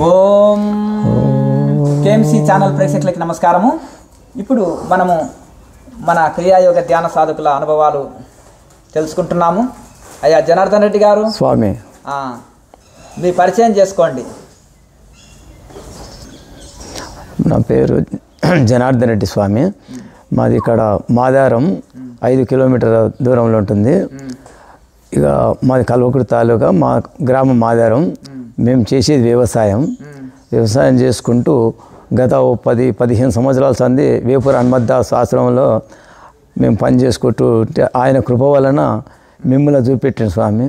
ఓం KMC channel ప్రేక్షకులకి నమస్కారము. ఇప్పుడు మనము మన క్రియాయోగ ధ్యాన సాధకుల అనుభవాలు తెలుసుకుంటున్నాము. అయ్యా జనార్దన్ రెడ్డి గారు స్వామి, మీ పరిచయం చేసుకోండి. నా పేరు జనార్దన్ రెడ్డి స్వామి. మాది ఇక్కడ మాదారం 5 కిలోమీటర్ల దూరంలో ఉంటుంది. ఇక మాది కల్వకుర్తి తాలూకా, మా గ్రామం మాదారం. మేము చేసేది వ్యవసాయం చేసుకుంటూ గత 10-15 సంవత్సరాల సంది వేపూర్ హనుమద్దాస్ ఆశ్రమంలో మేము పని చేసుకుంటూ ఆయన కృప వలన మిమ్మల్ని చూపెట్టిన స్వామి.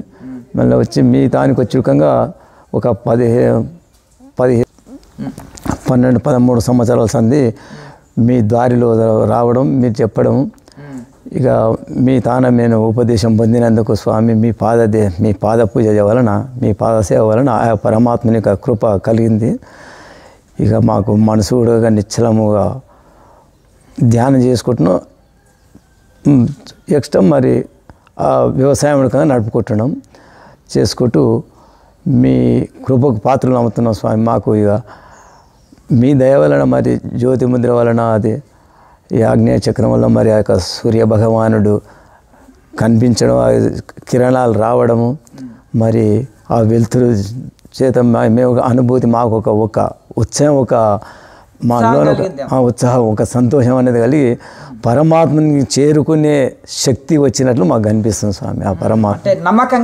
మళ్ళీ వచ్చి మీ దానికి వచ్చుకంగా ఒక 12-13 సంవత్సరాల సంది మీ దారిలో రావడం, మీరు చెప్పడం, ఇక మీ తాన నేను ఉపదేశం పొందినందుకు స్వామి మీ పాద పూజ వలన, మీ పాద సేవ వలన ఆ పరమాత్మని కృప కలిగింది. ఇక మాకు మనసు కూడా నిశ్చలముగా ధ్యానం చేసుకుంటున్నాం. ఎక్స్ట్రా మరి ఆ వ్యవసాయం నడుపుకుంటున్నాం, చేసుకుంటూ మీ కృపకు పాత్రలు నమ్ముతున్నాం స్వామి. మాకు ఇక మీ దయ వలన, మరి జ్యోతి ముద్ర వలన, అది ఈ ఆగ్నేయ చక్రం వల్ల మరి ఆ యొక్క సూర్య భగవానుడు కనిపించడం, కిరణాలు రావడము, మరి ఆ వెలుతురు చేత మేము అనుభూతి, మాకు ఒక ఉత్సాహం, మాలో ఉత్సాహం, ఒక సంతోషం అనేది కలిగి పరమాత్మని చేరుకునే శక్తి వచ్చినట్లు మాకు కనిపిస్తుంది స్వామి. ఆ పరమాత్మ నమ్మకం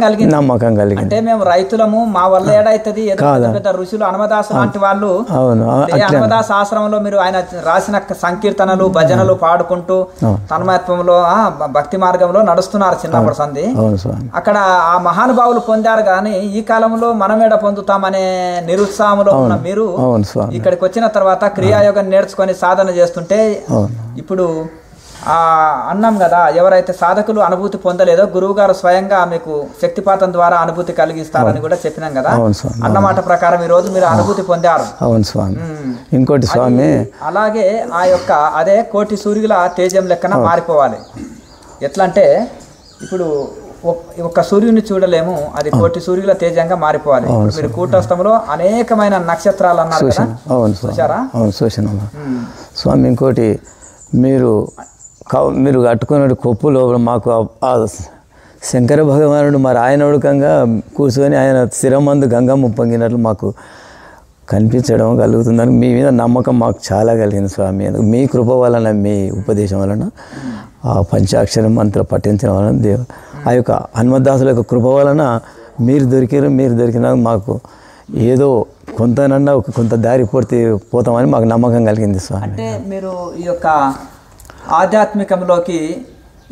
కలిగింది. అంటే మేము రైతులము, మా వల్ల ఏడైతుంది పెద్ద ఋషులు హనుమదాసు లాంటి వాళ్ళు. అవును, హనుమదాస్ ఆశ్రమంలో మీరు ఆయన రాసిన సంకీర్తనలు, భజనలు పాడుకుంటూ తన్మయత్వంలో భక్తి మార్గంలో నడుస్తున్నారు చిన్నప్పటి సంది. అక్కడ ఆ మహానుభావులు పొందారు, కానీ ఈ కాలంలో మనమేడ పొందుతామనే నిరుత్సాహంలో ఉన్న మీరు ఇక్కడికి వచ్చిన తర్వాత క్రియాయోగం నేర్చుకొని సాధన చేస్తుంటే, ఇప్పుడు అన్నాం కదా, ఎవరైతే సాధకులు అనుభూతి పొందలేదో గురువు గారు స్వయంగా మీకు శక్తిపాతం ద్వారా అనుభూతి కలిగిస్తారని కూడా చెప్పినాం కదా. అన్నమాట ప్రకారం ఈ రోజు మీరు అనుభూతి పొందారు. అవును స్వామి. ఇంకోటి స్వామి, అలాగే ఆ యొక్క అదే కోటి సూర్యుల తేజం లెక్కన మారిపోవాలి. ఎట్లా అంటే ఇప్పుడు ఒక సూర్యుని చూడలేము, అది కోటి సూర్యుల తేజంగా మారిపోవాలి. మీరు కూటస్థంలో అనేకమైన నక్షత్రాలు అన్నారు కదా, చూసారా? స్వామి, ఇంకోటి మీరు కట్టుకున్న కొప్పులో మాకు ఆ శంకర భగవానుడు మరి ఆయన ఉడకంగా కూర్చొని ఆయన స్థిరమందు గంగమ్మ పొంగినట్లు మాకు కనిపించడం కలుగుతుందని మీ మీద నమ్మకం మాకు చాలా కలిగింది స్వామి. మీ కృప వలన, మీ ఉపదేశం వలన, ఆ పంచాక్షర మంత్ర పఠించడం వలన, ఆ యొక్క హనుమద్దాసుల యొక్క కృప వలన మీరు దొరికిన మాకు ఏదో కొంత దారి పోతామని మాకు నమ్మకం కలిగింది స్వామి. అంటే మీరు ఈ యొక్క ఆధ్యాత్మికంలోకి,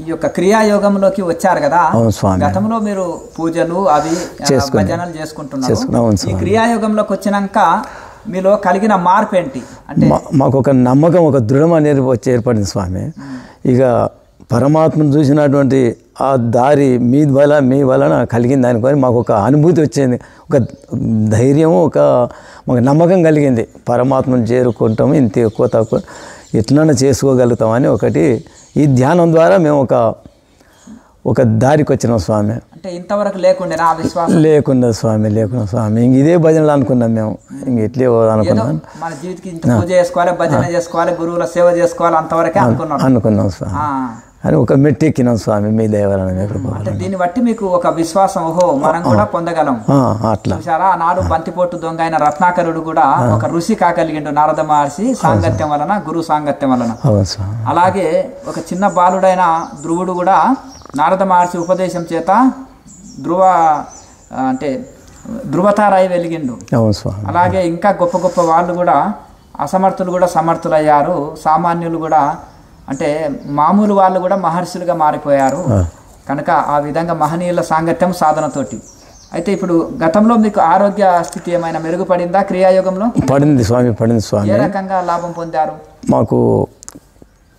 ఈ యొక్క క్రియాయోగంలోకి వచ్చారు కదా. గతంలో మీరు పూజలు అవి భజనలు చేసుకుంటున్నారు. ఈ క్రియాయోగంలోకి వచ్చినాక మీలో కలిగిన మార్పు ఏంటి? అంటే మాకు ఒక నమ్మకం, ఒక దృఢం అనేది ఏర్పడింది స్వామి. ఇక పరమాత్మను చూసినటువంటి ఆ దారి మీ వలన కలిగింది అనుకొని మాకు ఒక అనుభూతి వచ్చింది, ఒక ధైర్యము, మాకు నమ్మకం కలిగింది. పరమాత్మను చేరుకుంటాము, ఇంత ఎక్కువ తక్కువ ఎట్లన్నా చేసుకోగలుగుతామని ఒకటి ఈ ధ్యానం ద్వారా మేము ఒక దారికి వచ్చినాం స్వామి. అంటే ఇంతవరకు లేకుండా లేకుండా స్వామి ఇంక ఇదే భజనలు అనుకున్నాం మేము. ఇంక ఎట్లే అనుకున్నాం, మన జీవితం పూజ చేసుకోవాలి, భజన చేసుకోవాలి, గురువుల సేవ చేసుకోవాలి, అంతవరకే అనుకున్నాం స్వామి. అని ఒక మెట్టు ఎక్కినాం స్వామి మీ దయవలన. అంటే దీన్ని బట్టి మీకు ఒక విశ్వాసం, ఓహో మనం కూడా పొందగలం. అట్లా చూసారా, ఆనాడు బంతిపోటు దొంగ అయిన రత్నాకరుడు కూడా ఒక ఋషి కాగలిగిండు నారద మహర్షి సాంగత్యం వలన, గురు సాంగత్యం వలన. అలాగే ఒక చిన్న బాలుడైన ధ్రువుడు కూడా నారద మహర్షి ఉపదేశం చేత ధృవతారాయి వెలిగిండు. అలాగే ఇంకా గొప్ప గొప్ప వాళ్ళు కూడా, అసమర్థులు కూడా సమర్థులయ్యారు, సామాన్యులు కూడా, అంటే మామూలు వాళ్ళు కూడా మహర్షులుగా మారిపోయారు. కనుక ఆ విధంగా మహనీయుల సాంగత్యం సాధనతోటి. అయితే ఇప్పుడు గతంలో మీకు ఆరోగ్య స్థితి ఏమైనా మెరుగుపడిందా క్రియాయోగంలో? పడింది స్వామి. ఏ రకంగా లాభం పొందారు? మాకు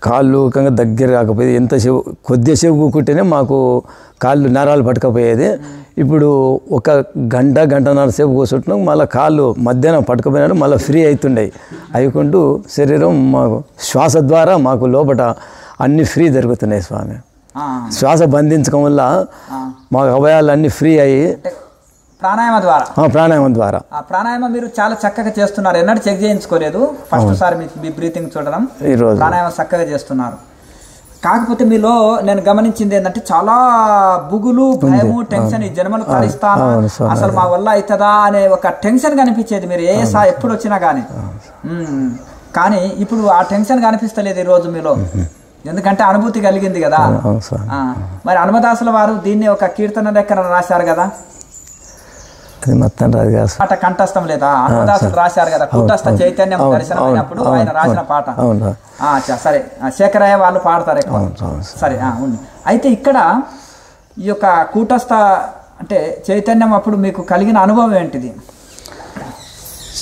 కాళ్ళు దగ్గర కాకపోయేది, ఎంతసేపు కొద్దిసేపు కూకుంటేనే మాకు కాళ్ళు నరాలు పట్టుకపోయేది. ఇప్పుడు ఒక గంటన్నర సేపు కూర్చుంటున్నాం, మళ్ళీ కాళ్ళు మధ్యాహ్నం పట్టుకపోయినాడు, మళ్ళీ ఫ్రీ అవుతుండే. అయికుంటూ శరీరం మాకు శ్వాస ద్వారా మాకు లోపల అన్నీ ఫ్రీ జరుగుతున్నాయి స్వామి. శ్వాస బంధించడం వల్ల మాకు అవయాలన్నీ ఫ్రీ అయ్యి ప్రాణాయామ ద్వారా ప్రాణాయామం ద్వారా. ఆ ప్రాణాయామం మీరు చాలా చక్కగా చేస్తున్నారు. ఎన్నడూ చెక్ చేయించుకోలేదు, ఫస్ట్ సారి మీ బ్రీతింగ్ చూడడం. ఈరోజు ప్రాణాయామం చక్కగా చేస్తున్నారు. కాకపోతే మీలో నేను గమనించింది ఏంటంటే చాలా బుగులు, భయము, టెన్షన్. ఈ జన్మలు తరిస్తాను, అసలు మా వల్ల అవుతుందా అనే ఒక టెన్షన్ కనిపించేది మీరు ఎప్పుడు వచ్చినా కానీ. కానీ ఇప్పుడు ఆ టెన్షన్ కనిపిస్తలేదు ఈ రోజు మీలో, ఎందుకంటే అనుభూతి కలిగింది కదా. మరి హనుమదాసుల వారు దీన్ని ఒక కీర్తన లెక్కన రాశారు కదా, మొత్తం రాదు పాట కంఠస్థం లేదా? హనుమదాసులు రాశారు కదా, కూటస్థ చైతన్యం దర్శనమైనప్పుడు ఆయన రాసిన పాట. సరే, శేఖరయ్య వాళ్ళు పాడతారు ఎక్కువ. సరే ఉంది. అయితే ఇక్కడ ఈ యొక్క కూటస్థ అంటే చైతన్యం అప్పుడు మీకు కలిగిన అనుభవం ఏంటిది?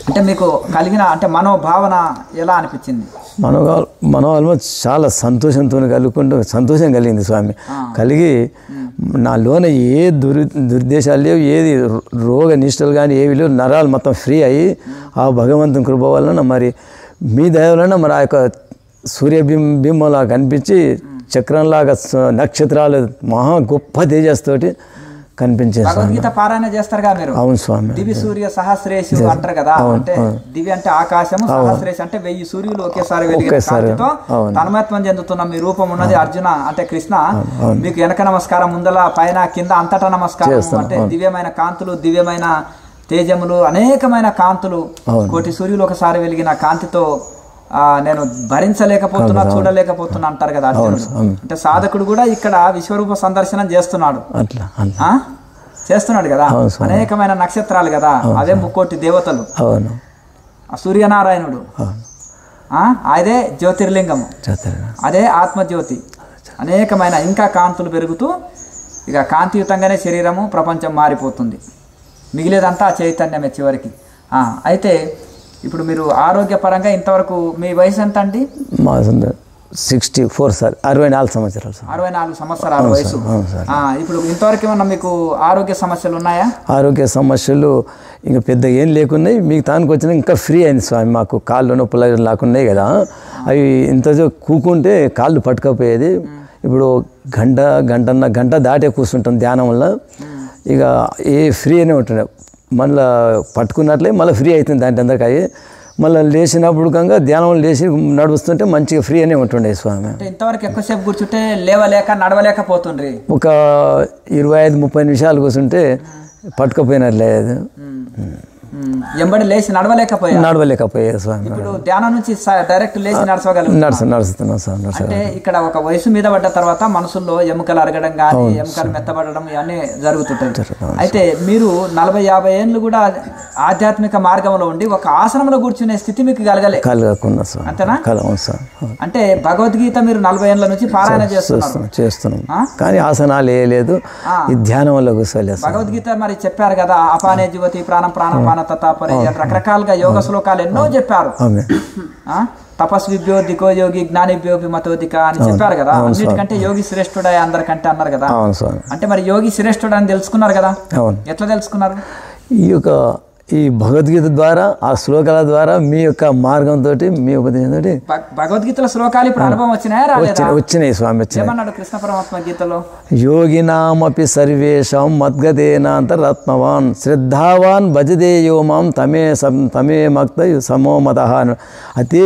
అంటే మీకు కలిగిన అంటే మనోభావన ఎలా అనిపించింది? మనోభావం చాలా సంతోషంతో కలుగుకుంటూ సంతోషం కలిగింది స్వామి. కలిగి నాలోన ఏ దుర్దేశాలు లేవు, ఏది రోగ నిష్టలు కానీ ఏవి లేవు, నరాలు మొత్తం ఫ్రీ అయ్యి ఆ భగవంతుని కృప వలన మరి మీ దయ వలన మరి ఆ యొక్క సూర్యబింబంలా కనిపించి చక్రంలాగా నక్షత్రాలు మహా గొప్ప తేజస్తోటి కనిపించే. భగవద్గీత పారాయణ చేస్తారుగా మీరు? అవును స్వామి. దివి సూర్య సహస్రేషు అంటారు కదా, అంటే దివి అంటే ఆకాశము, సహస్రేషు అంటే 1000 సూర్యులు ఒకేసారి వెలిగితో తన్మయత్వం చెందుతున్న మీ రూపం ఉన్నది. అర్జున అంటే కృష్ణ, మీకు వెనక నమస్కారం, ముందల పైన కింద అంతటా నమస్కారం. అంటే దివ్యమైన కాంతులు, దివ్యమైన తేజములు, అనేకమైన కాంతులు, కోటి సూర్యులు ఒకసారి వెలిగిన కాంతితో నేను భరించలేకపోతున్నా, చూడలేకపోతున్నా అంటారు కదా అర్జునుడు. అంటే సాధకుడు కూడా ఇక్కడ విశ్వరూప సందర్శనం చేస్తున్నాడు కదా. అనేకమైన నక్షత్రాలు కదా, అదే 3,000,000 దేవతలు, సూర్యనారాయణుడు, అదే జ్యోతిర్లింగము, అదే ఆత్మజ్యోతి, అనేకమైన ఇంకా కాంతులు పెరుగుతూ ఇక కాంతియుతంగానే శరీరము, ప్రపంచం మారిపోతుంది. మిగిలేదంతా చైతన్యమే చివరికి. అయితే ఇప్పుడు మీరు ఆరోగ్యపరంగా ఇంతవరకు మీ వయసు ఎంత అండి? మా 64 సార్, 64 సంవత్సరాలు. 64 సంవత్సరాల వయసు. ఇప్పుడు ఇంతవరకు ఏమన్నా మీకు ఆరోగ్య సమస్యలు ఉన్నాయా? ఆరోగ్య సమస్యలు ఇంకా పెద్ద ఏం లేకున్నాయి. మీకు తానికి వచ్చిన ఇంకా ఫ్రీ అయింది స్వామి. మాకు కాళ్ళు నొప్పులు లేకున్నాయి కదా, అవి ఇంత కూకుంటే కాళ్ళు పట్టుకపోయేది. ఇప్పుడు గంట దాటే కూర్చుంటాం ధ్యానం వల్ల, ఇక ఏ ఫ్రీ అనే ఉంటుండే. మళ్ళీ పట్టుకున్నట్లే మళ్ళీ ఫ్రీ అవుతుంది దాంట్లో అందరికీ. అయ్యి మళ్ళీ లేచినప్పుడు కనుక ధ్యానం లేచి నడుస్తుంటే మంచిగా ఫ్రీ అనే ఉంటుండే స్వామి. ఇంతవరకు ఎక్కువసేపు కూర్చుంటే లేవలేక నడవలేకపోతుండ్రి. ఒక 25-30 నిమిషాలు కూర్చుంటే పట్టుకపోయినట్లేదు, ఎంబడి లేచి నడవలేకపోయే స్వామి. ఇప్పుడు ధ్యానం నుంచి డైరెక్ట్ లేచి నడుస్తున్నాం స్వామి. అంటే ఇక్కడ ఒక వయసు మీద పడ్డ తర్వాత మనసులో ఎముకలు అరగడం కానీ, ఎముకలు మెత్తబడడం ఇవన్నీ జరుగుతుంటాయి. అయితే మీరు 40-50 ఏళ్ళు కూడా ఆధ్యాత్మిక మార్గంలో ఉండి ఒక ఆసనంలో కూర్చునే స్థితి మీకు కలగకుండా స్వామి. అంతేనా? అంటే భగవద్గీత మీరు 40 ఏళ్ళ నుంచి పారాయణ చేస్తున్నాం, కానీ ఆసనాలు వేయలేదు, ఈ ధ్యానం వల్ల కూర్చోలేదు. భగవద్గీత మరి చెప్పారు కదా, అపానే జీవతి ప్రాణం ప్రాణపాన తతాపరే, రకరకాలుగా యోగ శ్లోకాలు ఎన్నో చెప్పారు. తపస్విభ్యో దికో యోగి జ్ఞానిభ్యోపి మతోదిక అని చెప్పారు కదా. అన్నిటికంటే యోగి శ్రేష్ఠుడా అందరికంటే అన్నారు కదా. అంటే మరి యోగి శ్రేష్ఠుడు అని తెలుసుకున్నారు కదా, ఎట్లా తెలుసుకున్నారు? ఈ భగవద్గీత ద్వారా, ఆ శ్లోకాల ద్వారా మీ యొక్క మార్గంతో, మీ ఉపదేశంతో. భగవద్గీతలో శ్లోకాలు ఇప్పుడు అనుభవం వచ్చినాయి స్వామి. ఏమన్నాడు కృష్ణ పరమాత్మ గీతలో? యోగినామపి సర్వేషాం మద్గతేనాంతరాత్మవాన్ శ్రద్ధావాన్ భజతే యో మాం తమే మక్త సమోమతః. అయితే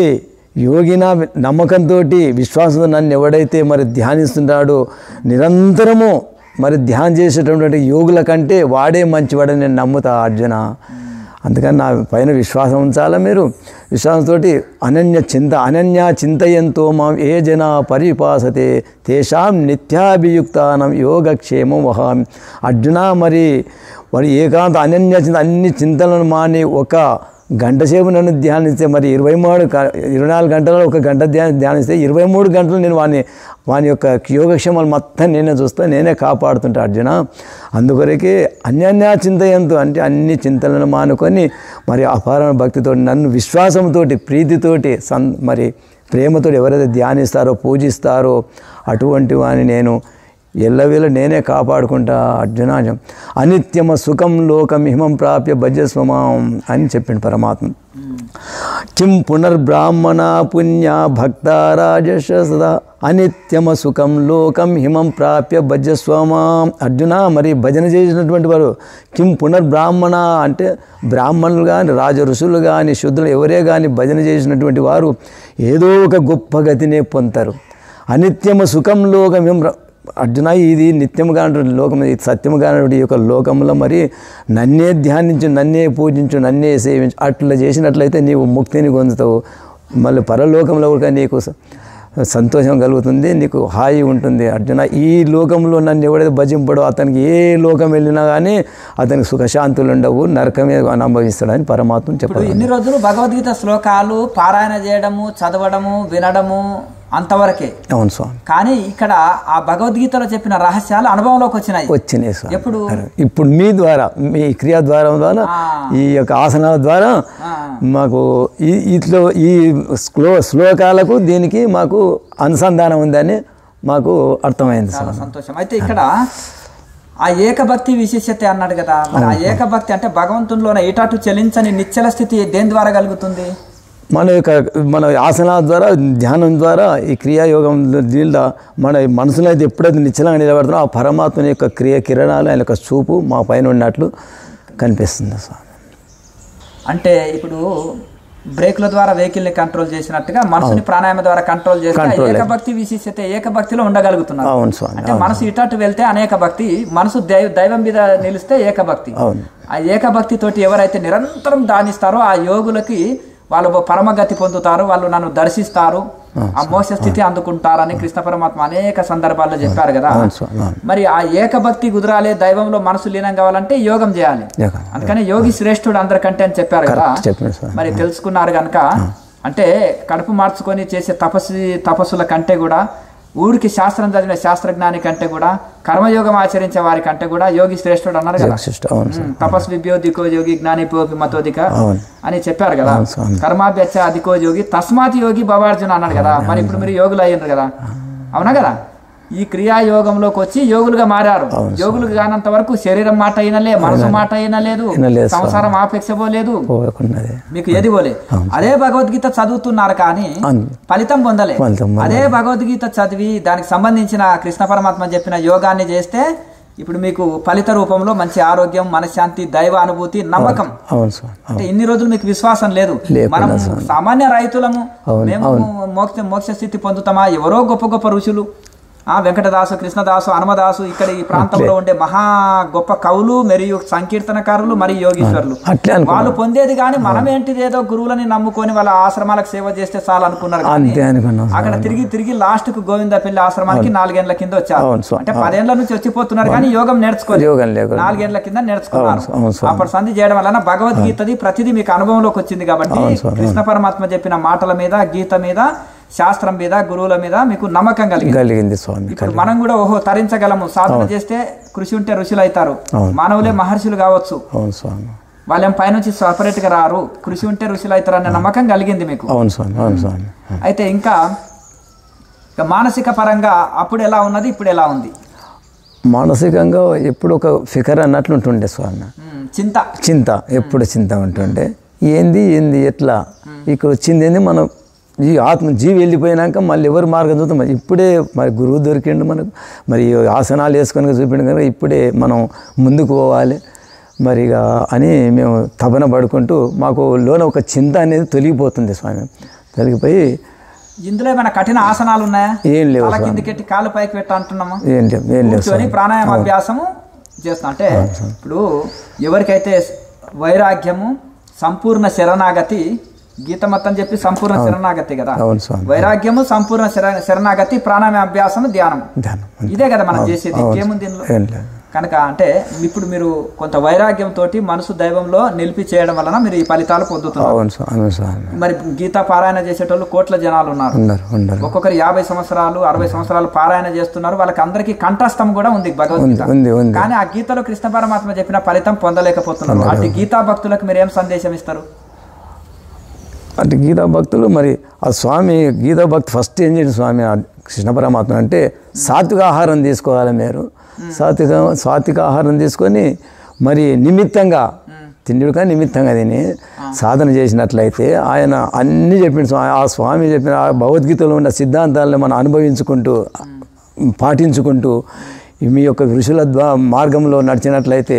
యోగినా నమ్మకంతో, విశ్వాసంతో నన్ను ఎవడైతే మరి ధ్యానిస్తుంటాడో, నిరంతరము మరి ధ్యానం చేసేటటువంటి యోగుల కంటే వాడే మంచివాడని నేను నమ్ముతా అర్జున. అందుకని నా పైన విశ్వాసం ఉంచాలా మీరు. విశ్వాసంతో అనన్యా చింతయంతో మాం ఏ జనా పరిపాసతే తేషాం నిత్యాభియుక్తానం యోగక్షేమం వహామి. అర్జున మరి వాడు ఏకాంత అనన్య అన్ని చింతలను మాని ఒక గంట సేపు నన్ను ధ్యానిస్తే, మరి 24 గంటలలో ఒక గంట ధ్యానిస్తే 23 గంటలు నేను వాని యొక్క యోగక్షేమాలు మొత్తం నేనే చూస్తా, నేనే కాపాడుతుంటా అర్జున. అందుకొరకే అన్యన్యా చింతయంతో, అంటే అన్ని చింతలను మానుకొని మరి అపారమైన భక్తితో, నన్ను విశ్వాసంతో, ప్రీతితోటి, మరి ప్రేమతో ఎవరైతే ధ్యానిస్తారో, పూజిస్తారో అటువంటి వాని నేను ఎల్లవేళ నేనే కాపాడుకుంటా అర్జున. అనిత్యమ సుఖం లోకమిమం ప్రాప్య భజస్వమాం అని చెప్పిండు పరమాత్మ. కిం పునర్బ్రాహ్మణ పుణ్య భక్త రాజశ సదా అనిత్యమ సుఖం లోకం హిమం ప్రాప్య భజస్వామాం. అర్జున, మరి భజన చేసినటువంటి వారు కిం పునర్బ్రాహ్మణ అంటే బ్రాహ్మణులు కానీ రాజ ఋషులు కానీ శుద్ధులు ఎవరే కానీ భజన చేసినటువంటి వారు ఏదో ఒక గొప్ప గతినే పొందుతారు. అనిత్యమ సుఖం లోకం హిమం. అర్జున, ఇది నిత్యముగా లోకం, ఇది సత్యముగా ఈ యొక్క లోకంలో మరి నన్నే ధ్యానించు, నన్నే పూజించు, నన్నే సేవించు, అట్లా చేసినట్లయితే నీవు ముక్తిని పొందుతావు. మళ్ళీ పరలోకంలో కూడా నీకు సంతోషం కలుగుతుంది, నీకు హాయి ఉంటుంది. అర్జున, ఈ లోకంలో నన్ను ఎవడైతే భజింపడో అతనికి ఏ లోకం వెళ్ళినా కానీ అతనికి సుఖశాంతులు ఉండవు, నరకమే అనుభవిస్తాడని పరమాత్మ చెప్పారు. ఇన్ని రోజులు భగవద్గీత శ్లోకాలు పారాయణ చేయడము, చదవడము, వినడము అంతవరకే. అవును స్వామి. కానీ ఇక్కడ ఆ భగవద్గీతలో చెప్పిన రహస్యాలు అనుభవంలోకి వచ్చినాయి స్వామి. ఎప్పుడు? ఇప్పుడు మీ ద్వారా, మీ క్రియా ద్వారా ఈ యొక్క ఆసనాల ద్వారా మాకు ఇట్లో ఈ శ్లోకాలకు దీనికి మాకు అనుసంధానం ఉందని మాకు అర్థమైంది. చాలా సంతోషం. అయితే ఇక్కడ ఆ ఏకభక్తి విశేషత అన్నాడు కదా, మరి ఆ ఏకభక్తి అంటే భగవంతునిలోన ఇటాటు చెలించని నిశ్చల స్థితి దేని ద్వారా కలుగుతుంది? మన ఆసనాల ద్వారా, ధ్యానం ద్వారా, ఈ క్రియాయోగం దీనిలో మన మనసులో అయితే ఎప్పుడైతే నిశ్చలంగా నిలబడుతున్నా ఆ పరమాత్మని యొక్క క్రియ కిరణాలు ఆయన యొక్క చూపు మా పైన ఉన్నట్లు కనిపిస్తుంది స్వామి. అంటే ఇప్పుడు బ్రేకుల ద్వారా వెహికల్ని కంట్రోల్ చేసినట్టుగా మనసుని ప్రాణాయామ ద్వారా కంట్రోల్ చేస్తే ఏకభక్తి విశేషత ఏకభక్తిలో ఉండగలుగుతున్నాం. అవును స్వామి. అంటే మనసు ఇటు వెళ్తే అనేక భక్తి, మనసు దైవం మీద నిలిస్తే ఏకభక్తి. ఆ ఏకభక్తి తోటి ఎవరైతే నిరంతరం దానిస్తారో ఆ యోగులకి వాళ్ళు పరమగతి పొందుతారు, వాళ్ళు నన్ను దర్శిస్తారు, ఆ మోక్ష స్థితి అందుకుంటారని కృష్ణ పరమాత్మ అనేక సందర్భాల్లో చెప్పారు కదా. మరి ఆ ఏకభక్తి కుదరాలి, దైవంలో మనసు లీనం కావాలంటే యోగం చేయాలి. అందుకని యోగి శ్రేష్ఠుడు అందరికంటే అని చెప్పారు కదా. మరి తెలుసుకున్నారు కనుక అంటే కడుపు మార్చుకొని చేసే తపస్సుల కంటే కూడా, ఊరికి శాస్త్రం చదివిన శాస్త్రజ్ఞాని కంటే కూడా, కర్మయోగం ఆచరించే వారి కంటే కూడా యోగి శ్రేష్ఠుడు అన్నారు కదా. తపస్విభ్యోధికో యోగి జ్ఞానిపోపి మతోధిక అని చెప్పారు కదా. కర్మాభ్యచ్చ అధికో యోగి తస్మాత్ యోగి భవార్జున అన్నాడు కదా. మరి ఇప్పుడు మీరు యోగులు అయ్యారు కదా, అవునా కదా? ఈ క్రియాయోగంలోకి వచ్చి యోగులుగా మారారు. యోగులు కానంత వరకు శరీరం మాట అయినలే, మనసు మాట అయినలేదు, సంసారం ఆపేక్ష పోలేదు, మీకు ఏది పోలే. అదే భగవద్గీత చదువుతున్నారు కానీ ఫలితం పొందలే. అదే భగవద్గీత చదివి దానికి సంబంధించిన కృష్ణ పరమాత్మ చెప్పిన యోగాన్ని చేస్తే ఇప్పుడు మీకు ఫలిత రూపంలో మంచి ఆరోగ్యం, మనశ్శాంతి, దైవ అనుభూతి, నమ్మకం. అంటే ఇన్ని రోజులు మీకు విశ్వాసం లేదు. మనం సామాన్య రైతులము, మేము మోక్ష స్థితి పొందుతామా? ఎవరో గొప్ప గొప్ప ఋషులు, వెంకటదాసు, కృష్ణదాసు, హనుమదాసు, ఇక్కడ ఈ ప్రాంతంలో ఉండే మహా గొప్ప కవులు మరియు సంకీర్తనకారులు మరియు యోగీశ్వరులు, వాళ్ళు పొందేది కానీ మనం ఏంటిది ఏదో గురువులని నమ్ముకొని వాళ్ళ ఆశ్రమాలకు సేవ చేస్తే చాలు అనుకున్నారు. అక్కడ తిరిగి లాస్ట్ కు గోవిందపల్లి ఆశ్రమానికి 4 ఏళ్ల కింద వచ్చారు. అంటే 10 ఏళ్ల నుంచి వచ్చిపోతున్నారు కానీ యోగం నేర్చుకోలేదు. 4 ఏళ్ల కింద నేర్చుకున్నారు. అప్పుడు సంధి చేయడం వలన భగవద్గీతది ప్రతిదీ మీకు అనుభవంలోకి వచ్చింది కాబట్టి కృష్ణ పరమాత్మ చెప్పిన మాటల మీద, గీత మీద, శాస్త్రం మీద, గురువుల మీద మీకు నమ్మకం కలిగింది స్వామి. ఇప్పుడు మనం కూడా ఓహో తరించగలము, సాధన చేస్తే కృషి ఉంటే ఋషులు అవుతారు, మానవులే మహర్షులు కావచ్చు, వాళ్ళేం పైనుంచి సపరేట్ గా రారు, కృషి ఉంటే ఋషులు అవుతారు అనే నమ్మకం కలిగింది మీకు. అయితే ఇంకా మానసిక పరంగా అప్పుడు ఎలా ఉన్నది, ఇప్పుడు ఎలా ఉంది? మానసికంగా ఎప్పుడు ఒక ఫికర్ అన్నట్లు ఉంటుండే స్వామి. చింత ఎప్పుడు చింత ఉంటుండే. ఏంది ఎట్లా ఇక్కడ వచ్చింది ఏంది, మనం ఈ జీవి వెళ్ళిపోయినాక మళ్ళీ ఎవరు మార్గం చూద్దాం. మరి ఇప్పుడే మరి గురువు దొరికిండు మనకు, మరి ఆసనాలు వేసుకొని చూపిండు కనుక ఇప్పుడే మనం ముందుకు పోవాలి మరి అని మేము తపన పడుకుంటూ మాకు లోన ఒక చింత అనేది తొలగిపోతుంది స్వామి. తొలగిపోయి ఇందులో ఏమైనా కఠిన ఆసనాలు ఉన్నాయా? ఏం లేవు. కిందకెట్టి కాలు పైకి పెట్టా అంటున్నామా? ఏం లేవు. ప్రాణాయామ అభ్యాసము చేస్తాం. అంటే ఇప్పుడు ఎవరికైతే వైరాగ్యము, సంపూర్ణ శరణాగతి, గీత మొత్తం చెప్పి సంపూర్ణ శరణాగతి కదా, వైరాగ్యము, సంపూర్ణ శరణాగతి, ప్రాణాయామ అభ్యాసము, ధ్యానం, ఇదే కదా మనం చేసేది. ఇంకేముంది దీనిలో? కనుక అంటే ఇప్పుడు మీరు కొంత వైరాగ్యం తోటి మనసు దైవంలో నిలిపి చేయడం వలన మీరు ఈ ఫలితాలు పొందుతున్నారు. మరి గీతా పారాయణ చేసేటోళ్ళు కోట్ల జనాలు ఉన్నారు. ఒక్కొక్కరు 50 సంవత్సరాలు 60 సంవత్సరాలు పారాయణ చేస్తున్నారు. వాళ్ళకి అందరికీ కంఠస్థం కూడా ఉంది భగవద్గీత. కానీ ఆ గీతలో కృష్ణ పరమాత్మ చెప్పిన ఫలితం పొందలేకపోతున్నారు. అటు గీతా భక్తులకు మీరు ఏం సందేశం ఇస్తారు? అంటే గీతా భక్తులు మరి ఆ స్వామి గీతా భక్తి ఫస్ట్ ఏం చేయండి స్వామి కృష్ణ పరమాత్మ అంటే సాత్విక ఆహారం తీసుకోవాలి. మీరు సాత్విక ఆహారం తీసుకొని మరి నిమిత్తంగా తిండిగా నిమిత్తంగా తిని సాధన చేసినట్లయితే ఆయన అన్నీ చెప్పిండు స్వామి. ఆ స్వామి చెప్పిన ఆ భగవద్గీతలో ఉన్న సిద్ధాంతాలను మనం అనుభవించుకుంటూ పాటించుకుంటూ మీ యొక్క ఋషుల మార్గంలో నడిచినట్లయితే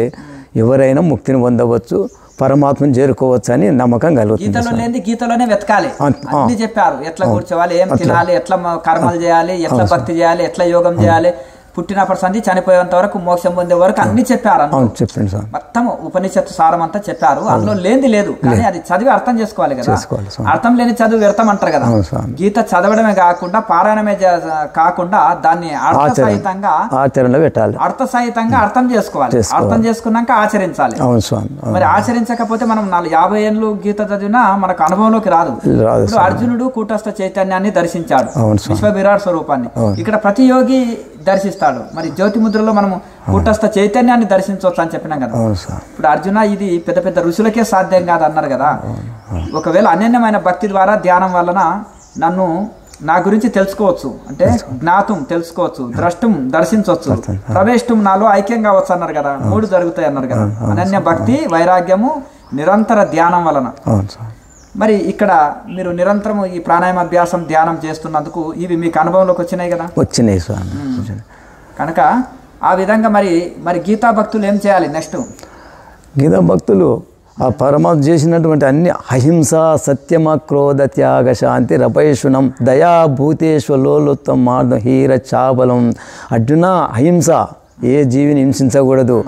ఎవరైనా ముక్తిని పొందవచ్చు, పరమాత్మను చేరుకోవచ్చు అని నమ్మకం కలుగుతుంది. గీతలో లేని గీతలోనే వెతకాలి అన్ని చెప్పారు. ఎట్లా కూర్చోవాలి, ఏం తినాలి, ఎట్లా కర్మలు చేయాలి, ఎట్లా భక్తి చేయాలి, ఎట్లా యోగం చేయాలి, పుట్టినప్పటి సంది చనిపోయేంత వరకు మోక్షం పొందే వరకు అన్ని చెప్పారు. చెప్పండి సార్, మొత్తం ఉపనిషత్తు సారం అంతా చెప్పారు. అందులో లేనిది లేదు, కానీ అది చదివి అర్థం చేసుకోవాలి కదా. అర్థం లేని చదువు వ్యర్థం అంటారు కదా. గీత చదవడమే కాకుండా పారాయణమే కాకుండా దాన్ని అర్థసహితంగా ఆచరణలో పెట్టాలి, అర్థసహితంగా అర్థం చేసుకోవాలి. అర్థం చేసుకున్నాక ఆచరించాలి. మరి ఆచరించకపోతే మనం 50 ఏళ్ళు గీత చదివినా మనకు అనుభవంలోకి రాదు. ఇప్పుడు అర్జునుడు కూటస్థ చైతన్యాన్ని దర్శించాడు, విశ్వ విరాట్ స్వరూపాన్ని. ఇక్కడ ప్రతి యోగి దర్శిస్తాడు. మరి జ్యోతి ముద్రలో మనము కూటస్థ చైతన్యాన్ని దర్శించవచ్చు అని చెప్పినాం కదా. ఇప్పుడు అర్జున ఇది పెద్ద పెద్ద ఋషులకే సాధ్యం కాదు అన్నారు కదా. ఒకవేళ అనన్యమైన భక్తి ద్వారా ధ్యానం వలన నా గురించి తెలుసుకోవచ్చు, అంటే జ్ఞాతం తెలుసుకోవచ్చు, ద్రష్టం దర్శించవచ్చు, ప్రవేష్టం నాలో ఐక్యం కావచ్చు అన్నారు కదా. 3 జరుగుతాయి అన్నారు కదా, అనన్య భక్తి, వైరాగ్యము, నిరంతర ధ్యానం వలన. మరి ఇక్కడ మీరు నిరంతరం ఈ ప్రాణాయామ అభ్యాసం ధ్యానం చేస్తున్నందుకు ఇవి మీకు అనుభవంలోకి వచ్చినాయి కదా. వచ్చినాయి స్వామి. కనుక ఆ విధంగా మరి గీతా భక్తులు ఏం చేయాలి నెక్స్ట్? గీతా భక్తులు ఆ పరమాత్మ చేసినటువంటి అన్ని అహింస, సత్యమ, క్రోధ, త్యాగ, శాంతి, రపైషుణం, దయా, భూతేశ్వలోలుత్తం, మార్దం, హీర, చాబలం. అర్జున అహింస, ఏ జీవిని హింసించకూడదు,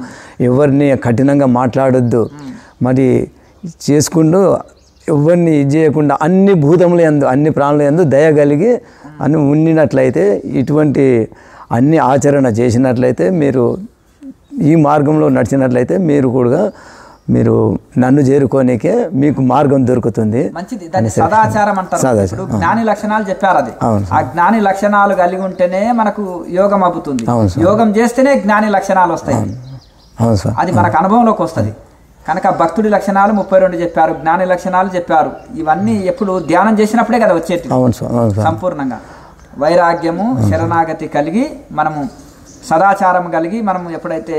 ఎవరిని కఠినంగా మాట్లాడొద్దు, మరి చేసుకుంటూ ఎవరిని ఇది చేయకుండా అన్ని భూతముల యందు, అన్ని ప్రాణుల యందు దయ కలిగి అని ఉండినట్లయితే, ఇటువంటి అన్ని ఆచరణ చేసినట్లయితే, మీరు ఈ మార్గంలో నడిచినట్లయితే మీరు నన్ను చేరుకోనికే మీకు మార్గం దొరుకుతుంది. మంచిది, దాన్ని సదాచారం అంటారు. ఇప్పుడు జ్ఞాని లక్షణాలు చెప్పారు. అది ఆ జ్ఞాని లక్షణాలు కలిగి ఉంటేనే మనకు యోగం అవుతుంది. యోగం చేస్తేనే జ్ఞాని లక్షణాలు వస్తాయి. అది మనకు అనుభవంలోకి వస్తుంది. కనుక భక్తుడి లక్షణాలు 32 చెప్పారు, జ్ఞాని లక్షణాలు చెప్పారు. ఇవన్నీ ఎప్పుడు ధ్యానం చేసినప్పుడే కదా వచ్చేది సంపూర్ణంగా. వైరాగ్యము, శరణాగతి కలిగి మనము సదాచారం కలిగి మనము ఎప్పుడైతే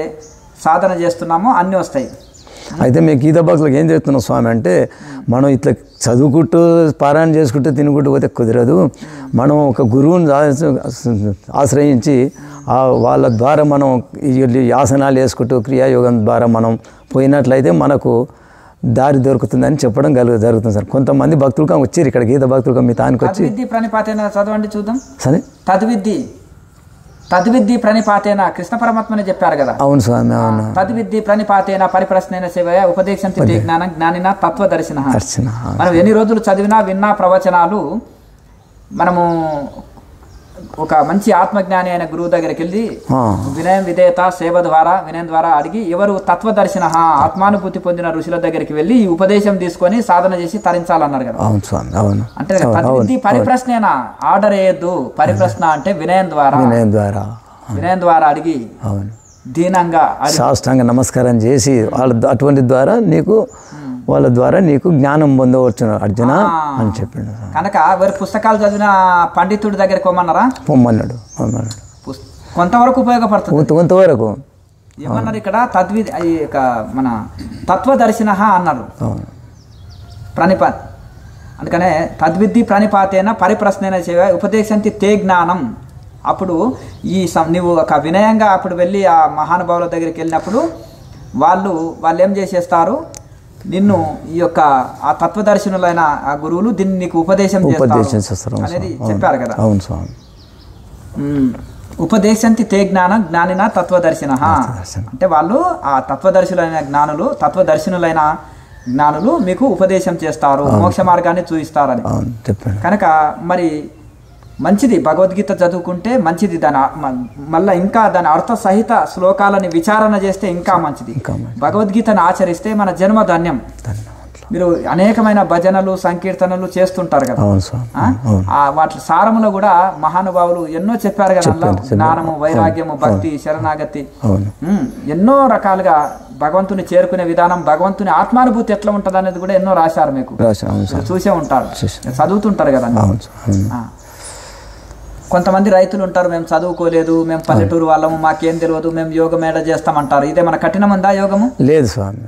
సాధన చేస్తున్నామో అన్నీ వస్తాయి. అయితే మీ గీత భక్తులకు ఏం చెప్తున్నాం స్వామి అంటే, మనం ఇట్లా చదువుకుంటూ పారాయణ చేసుకుంటూ తినుకుంటూ పోతే కుదరదు. మనం ఒక గురువుని ఆశ్రయించి వాళ్ళ ద్వారా మనం ఆసనాలు వేసుకుంటూ క్రియాయోగం ద్వారా మనం పోయినట్లయితే మనకు దారి దొరుకుతుందని చెప్పడం జరుగుతుంది సార్. కొంతమంది భక్తులుగా వచ్చారు ఇక్కడ, గీత భక్తులుగా మీ తానికి వచ్చి ప్రణిపాతేన చదవండి చూద్దాం. సరే, తద్విద్ది ప్రణిపాతేన కృష్ణ పరమాత్మనే చెప్పారు కదా. అవును స్వామి, అవును. తద్విద్ది ప్రణిపాతేన పరిప్రశ్నైన సేవయ ఉపదేశంతి తే జ్ఞానం జ్ఞానిన తత్వదర్శిన. మనం ఎన్ని రోజులు చదివినా విన్నా ప్రవచనాలు, మనము ఒక మంచి ఆత్మజ్ఞాని అయిన గురువు దగ్గరికి వెళ్ళి వినయం విధేయత సేవ ద్వారా వినయం ద్వారా అడిగి, ఎవరు తత్వదర్శిన ఆత్మానుభూతి పొందిన ఋషుల దగ్గరికి వెళ్ళి ఈ ఉపదేశం తీసుకొని సాధన చేసి తరించాలన్నారు కదా. అంటే తద్విద్ది పరిప్రశ్నేనా, ఆర్డర్ వేయద్దు. పరిప్రశ్న అంటే వినయం ద్వారా అడిగి దీనంగా సాష్టాంగ నమస్కారం చేసి అటువంటి ద్వారా వాళ్ళ ద్వారా నీకు జ్ఞానం పొందవచ్చు అర్జున అని చెప్పిండు. కనుక వారి పుస్తకాలు చదివిన పండితుడి దగ్గరికి పొమ్మన్నాడు. కొంతవరకు ఉపయోగపడుతుంది, కొంతవరకు. ఏమన్నారు ఇక్కడ? మన తత్వదర్శిన అన్నారు. అందుకనే తద్విద్ది ప్రణిపాతేన పరిప్రశ్నైన సేవ ఉపదేశంతి తే జ్ఞానం. అప్పుడు నువ్వు ఒక వినయంగా అప్పుడు వెళ్ళి ఆ మహానుభావుల దగ్గరికి వెళ్ళినప్పుడు వాళ్ళు ఏం చేసేస్తారు, నిన్ను ఈ యొక్క ఆ తత్వదర్శనులైన ఆ గురువులు దీన్ని నీకు ఉపదేశం చేస్తారు అనేది చెప్పారు కదా. ఉపదేశంతి తే జ్ఞానం జ్ఞానిన తత్వదర్శిన. అంటే వాళ్ళు ఆ తత్వదర్శులైన జ్ఞానులు మీకు ఉపదేశం చేస్తారు, మోక్ష మార్గాన్ని చూపిస్తారని. కనుక మరి మంచిది, భగవద్గీత చదువుకుంటే మంచిది. మళ్ళీ ఇంకా దాని అర్థ సహిత శ్లోకాలని విచారణ చేస్తే ఇంకా మంచిది. భగవద్గీతను ఆచరిస్తే మన జన్మ ధన్యం. మీరు అనేకమైన భజనలు సంకీర్తనలు చేస్తుంటారు కదా, వాటి సారములో కూడా మహానుభావులు ఎన్నో చెప్పారు కదా. జ్ఞానము, వైరాగ్యము, భక్తి, శరణాగతి, ఎన్నో రకాలుగా భగవంతుని చేరుకునే విధానం, భగవంతుని ఆత్మానుభూతి ఎట్లా ఉంటుంది అనేది కూడా ఎన్నో రాశారు. మీకు చూసే ఉంటారు, చదువుతుంటారు కదా. కొంతమంది రైతులు ఉంటారు, మేము చదువుకోలేదు, మేము పల్లెటూరు వాళ్ళము, మాకేం తెలియదు, మేము యోగం ఏడ చేస్తామంటారు. ఇదే మన కఠినం ఉందా యోగము? లేదు స్వామి,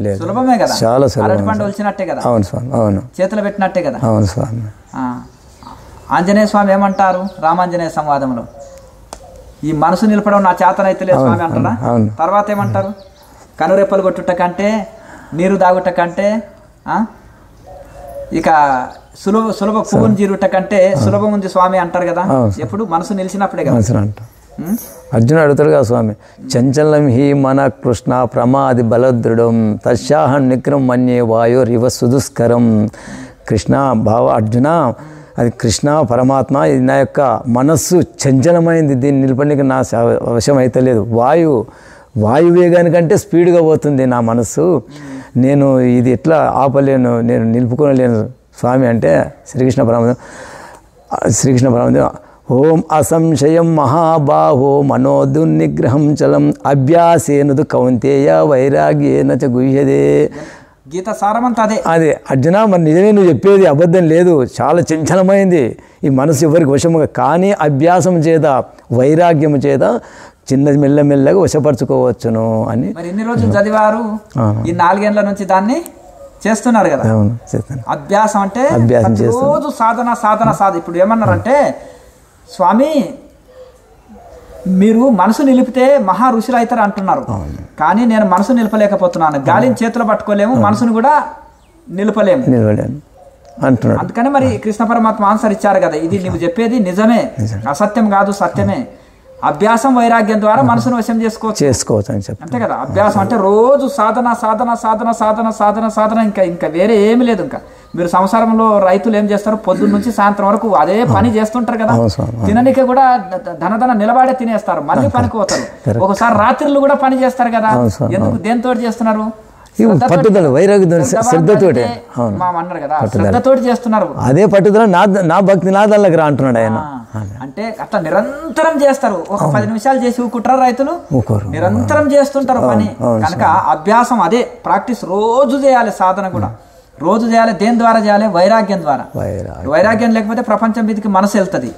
లేదు, సులభమే కదా, చాలా అరటి పండు వచ్చినట్టే కదా. అవును స్వామి, అవును, చేతులు పెట్టినట్టే కదా. అవును స్వామి. ఆంజనేయ స్వామి ఏమంటారు రామాంజనేయ సంవాదంలో? ఈ మనసు నిలపడం నా చేతనైతే లేదు స్వామి అంటారా? తర్వాత ఏమంటారు? కనురెప్పలు కొట్టుట కంటే నీరు దాగుట కంటే ఇక సులభ పువ్వును జీరుట కంటే సులభం ఉంది స్వామి అంటారు కదా. ఎప్పుడు మనసు నిలిచినప్పుడే కదా. అర్జున అడుగుతాడు కదా స్వామి, చంచలం హి మన కృష్ణ ప్రమాది బలదృఢం తస్యాహం నిక్రం మన్యే వాయోరివ సుదుస్కరం. కృష్ణ భావ అర్జున, అది కృష్ణ పరమాత్మ, ఇది నా యొక్క మనస్సు చంచలమైంది, దీన్ని నిలపడానికి నా వశం అయితే లేదు. వాయువేగానికంటే స్పీడ్గా పోతుంది నా మనస్సు, నేను ఇది ఎట్లా ఆపలేను, నేను నిలుపుకోలేను స్వామి అంటే శ్రీకృష్ణ పరమాత్మ ఓం అసంశయం మహాబాహో మనోదుర్నిగ్రహం చలం అభ్యాసేనదు కౌంతేయ వైరాగ్యేన చ గుహ్యదే. గీత సారమంతా అదే అర్జున, మరి నిజమే నువ్వు చెప్పేది, అబద్ధం లేదు, చాలా చంచలమైంది ఈ మనసు, ఎవరికి వశముగా, కానీ అభ్యాసం చేత వైరాగ్యము చేత మెల్లమెల్లగా వశపరచుకోవచ్చును అని. మరి ఎన్ని రోజులు చదివారు? ఈ 4 ఏళ్ల నుంచి దాన్ని చేస్తున్నారు కదా. అభ్యాసం అంటే రోజు సాధన. ఇప్పుడు ఏమన్నారంటే స్వామి మీరు మనసు నిలిపితే మహా ఋషులు అవుతారు అంటున్నారు, కానీ నేను మనసు నిలపలేకపోతున్నాను. గాలిని చేతిలో పట్టుకోలేము, మనసును కూడా నిలపలేము అంటున్నాడు. అందుకని మరి కృష్ణ పరమాత్మ ఆన్సర్ ఇచ్చారు కదా, ఇది నువ్వు చెప్పేది నిజమే, అసత్యం కాదు, సత్యమే. అభ్యాసం వైరాగ్యం ద్వారా మనసును వశం చేసుకోవచ్చు అని చెప్పి అంతే కదా. అభ్యాసం అంటే రోజు సాధన, ఇంకా వేరే ఏమి లేదు. ఇంకా మీరు సంసారంలో రైతులు ఏం చేస్తారు, పొద్దున్న నుంచి సాయంత్రం వరకు అదే పని చేస్తుంటారు కదా. తినడానికి కూడా ధన నిలబడే తినేస్తారు, మళ్ళీ పనికి పోతారు. ఒకసారి రాత్రులు కూడా పని చేస్తారు కదా. ఎందుకు, దేనితో చేస్తున్నారు? పట్టుదల, వైరాగ్యం, శ్రద్ధతోటి శ్రద్ధతోటి చేస్తున్నారు. అదే పట్టుదల నా భక్తి నా దానికి రా అంటున్నాడు ఆయన. అంటే అట్లా నిరంతరం చేస్తారు. ఒక 10 నిమిషాలు చేసి ఊకుంటారు రైతులు, నిరంతరం చేస్తుంటారు పని. కనుక అభ్యాసం అదే ప్రాక్టీస్, రోజు చేయాలి. సాధన కూడా రోజు చేయాలి. దేని ద్వారా చేయాలి? వైరాగ్యం ద్వారా. వైరాగ్యం లేకపోతే ప్రపంచం మీదకి మనసు వెళ్తుంది.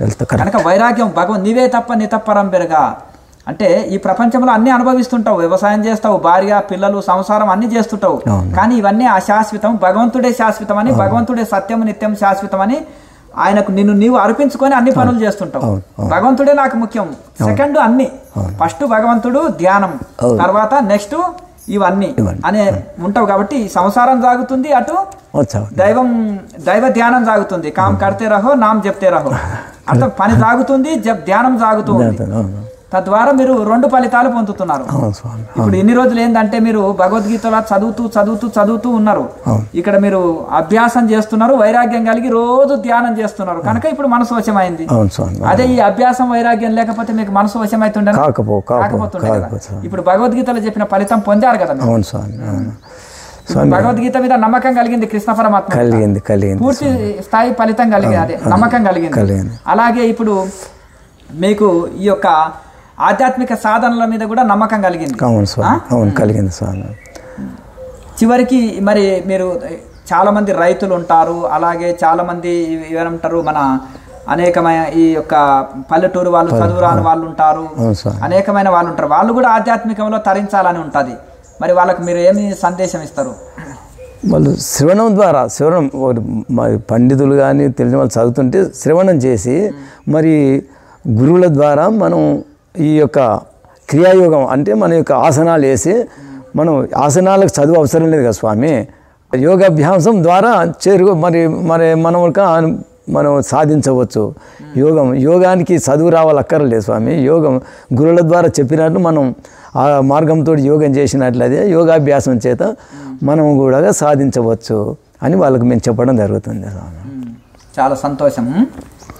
కనుక వైరాగ్యం, భగవంతు నీవే తప్ప నీ తప్పరం పెరగా అంటే ఈ ప్రపంచంలో అన్ని అనుభవిస్తుంటావు, వ్యవసాయం చేస్తావు, భార్య పిల్లలు సంసారం అన్ని చేస్తుంటావు, కానీ ఇవన్నీ అశాశ్వతం, భగవంతుడే శాశ్వతం అని, భగవంతుడే సత్యం నిత్యం శాశ్వతం అని ఆయనకు నీవు అర్పించుకొని అన్ని పనులు చేస్తుంటావు. భగవంతుడే నాకు ముఖ్యం, సెకండ్ అన్ని, ఫస్ట్ భగవంతుడు, ధ్యానం, తర్వాత నెక్స్ట్ ఇవన్నీ అనే ఉంటావు. కాబట్టి సంసారం సాగుతుంది, అటు దైవ ధ్యానం సాగుతుంది. కామ్ కడితే రహో, నామ్ చెప్తే రహో, అట్లా పని సాగుతుంది, ధ్యానం సాగుతుంది. తద్వారా మీరు 2 ఫలితాలు పొందుతున్నారు. ఇప్పుడు ఇన్ని రోజులు ఏంటంటే మీరు భగవద్గీతలో చదువుతూ ఉన్నారు, ఇక్కడ మీరు అభ్యాసం చేస్తున్నారు, వైరాగ్యం కలిగి రోజు ధ్యానం చేస్తున్నారు. కనుక ఇప్పుడు మనసు వశమైంది. అదే ఈ అభ్యాసం వైరాగ్యం లేకపోతే మీకు మనసు వశమైతుండే కాకపోతుండే కదా. ఇప్పుడు భగవద్గీతలో చెప్పిన ఫలితం పొందారు కదా. భగవద్గీత మీద నమ్మకం కలిగింది కృష్ణ పరమాత్మ, పూర్తి స్థాయి ఫలితం కలిగింది, అదే నమ్మకం కలిగింది. అలాగే ఇప్పుడు మీకు ఈ యొక్క ఆధ్యాత్మిక సాధనల మీద కూడా నమ్మకం కలిగింది. చివరికి మరి మీరు చాలా మంది రైతులు ఉంటారు, అలాగే చాలా మంది ఏమంటారు, మన అనేకమైన ఈ యొక్క పల్లెటూరు వాళ్ళు, చదువు రాని వాళ్ళు ఉంటారు, అనేకమైన వాళ్ళు ఉంటారు. వాళ్ళు కూడా ఆధ్యాత్మికంలో తరించాలని ఉంటుంది. మరి వాళ్ళకు మీరు ఏమి సందేశం ఇస్తారు? వాళ్ళు శ్రవణం ద్వారా, పండితులు కానీ తెలిసిన వాళ్ళు చదువుతుంటే శ్రవణం చేసి, మరి గురువుల ద్వారా మనం ఈ యొక్క క్రియాయోగం అంటే మన యొక్క ఆసనాలు వేసి, మనం ఆసనాలకు చదువు అవసరం లేదు కదా స్వామి, యోగాభ్యాసం ద్వారా మనం సాధించవచ్చు. యోగానికి చదువు రావాలక్కర్లేదు స్వామి. యోగం గురువుల ద్వారా చెప్పినట్టు మనం ఆ మార్గంతో యోగం చేసినట్లయితే యోగాభ్యాసం చేత మనం కూడా సాధించవచ్చు అని వాళ్ళకి మేము చెప్పడం జరుగుతుంది స్వామి. చాలా సంతోషం.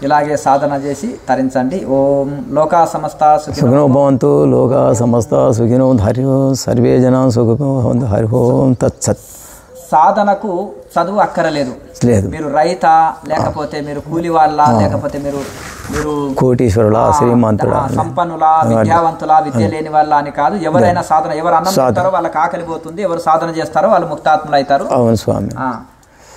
ఇలాగే సాధన చేసి తరించండి. ఓం లోకా సమస్త సుఖినో భవంతు, లోకా సమస్త సుఖినో హరి ఓం, సర్వే జనా సుఖినో భవంతు, హరి ఓం తత్సత్. సాధనకు చదువు అక్కరలేదు. మీరు రైత, లేకపోతే మీరు కూలి వాళ్ళ, లేకపోతే మీరు కోటీశ్వరుల, శ్రీమంతుల, సంపన్నుల, విద్యావంతుల, విద్య లేని వాళ్ళ అని కాదు. ఎవరైనా సాధన, ఎవరు అన్నం తింటారో వాళ్ళకి ఆకలి పోతుంది, ఎవరు సాధన చేస్తారో వాళ్ళు ముక్తాత్ములు అవుతారు. అవును స్వామి.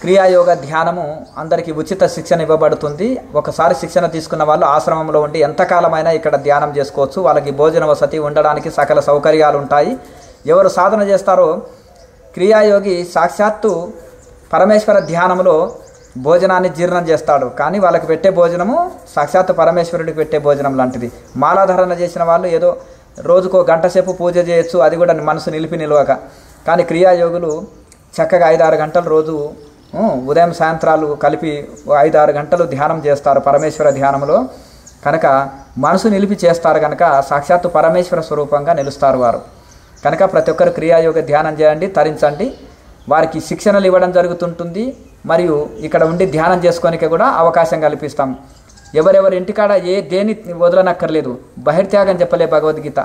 క్రియాయోగ ధ్యానము అందరికీ ఉచిత శిక్షణ ఇవ్వబడుతుంది. ఒకసారి శిక్షణ తీసుకున్న వాళ్ళు ఆశ్రమంలో ఉండి ఎంతకాలమైనా ఇక్కడ ధ్యానం చేసుకోవచ్చు. వాళ్ళకి భోజన వసతి, ఉండడానికి సకల సౌకర్యాలు ఉంటాయి. ఎవరు సాధన చేస్తారో క్రియాయోగి సాక్షాత్తు పరమేశ్వర ధ్యానంలో భోజనాన్ని జీర్ణం చేస్తాడు. కానీ వాళ్ళకి పెట్టే భోజనము సాక్షాత్తు పరమేశ్వరుడికి పెట్టే భోజనం లాంటిది. మాలాధారణ చేసిన వాళ్ళు ఏదో రోజుకో గంట సేపు పూజ చేయొచ్చు, అది కూడా మనసు నిలవక. కానీ క్రియాయోగులు చక్కగా 5-6 గంటలు రోజు ఉదయం సాయంత్రాలు కలిపి 5-6 గంటలు ధ్యానం చేస్తారు పరమేశ్వర ధ్యానంలో. కనుక మనసు నిలిపి చేస్తారు కనుక సాక్షాత్తు పరమేశ్వర స్వరూపంగా నిలుస్తారు వారు. కనుక ప్రతి ఒక్కరు క్రియాయోగ ధ్యానం చేయండి, తరించండి. వారికి శిక్షణలు ఇవ్వడం జరుగుతుంటుంది. మరియు ఇక్కడ ఉండి ధ్యానం చేసుకోనికి కూడా అవకాశం కల్పిస్తాం. ఎవరెవరి ఇంటికాడ దేని వదలనక్కర్లేదు. బహిర్త్యాగం చెప్పలే భగవద్గీత,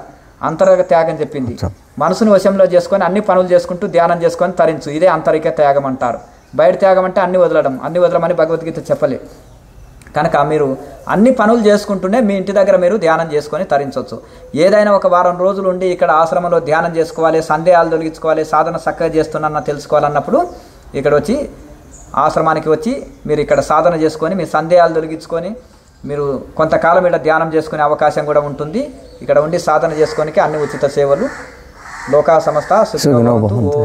అంతర్గత త్యాగం చెప్పింది. మనసును వశంలో చేసుకొని అన్ని పనులు చేసుకుంటూ ధ్యానం చేసుకొని తరించు, ఇదే అంతరిక త్యాగం అంటారు. బయట త్యాగం అంటే అన్ని వదలమని భగవద్గీత చెప్పలే. కనుక మీరు అన్ని పనులు చేసుకుంటూనే మీ ఇంటి దగ్గర మీరు ధ్యానం చేసుకొని తరించవచ్చు. ఏదైనా ఒక వారం రోజులు ఉండి ఇక్కడ ఆశ్రమంలో ధ్యానం చేసుకోవాలి, సందేహాలు తొలగించుకోవాలి, సాధన చక్కగా చేస్తున్నా తెలుసుకోవాలన్నప్పుడు ఇక్కడ వచ్చి ఆశ్రమానికి వచ్చి మీరు ఇక్కడ సాధన చేసుకొని మీ సందేహాలు తొలగించుకొని మీరు కొంతకాలం ఇక్కడ ధ్యానం చేసుకునే అవకాశం కూడా ఉంటుంది. ఇక్కడ ఉండి సాధన చేసుకోనికి అన్ని ఉచిత సేవలు. లోకా సమస్త సుఖినో భవంతు.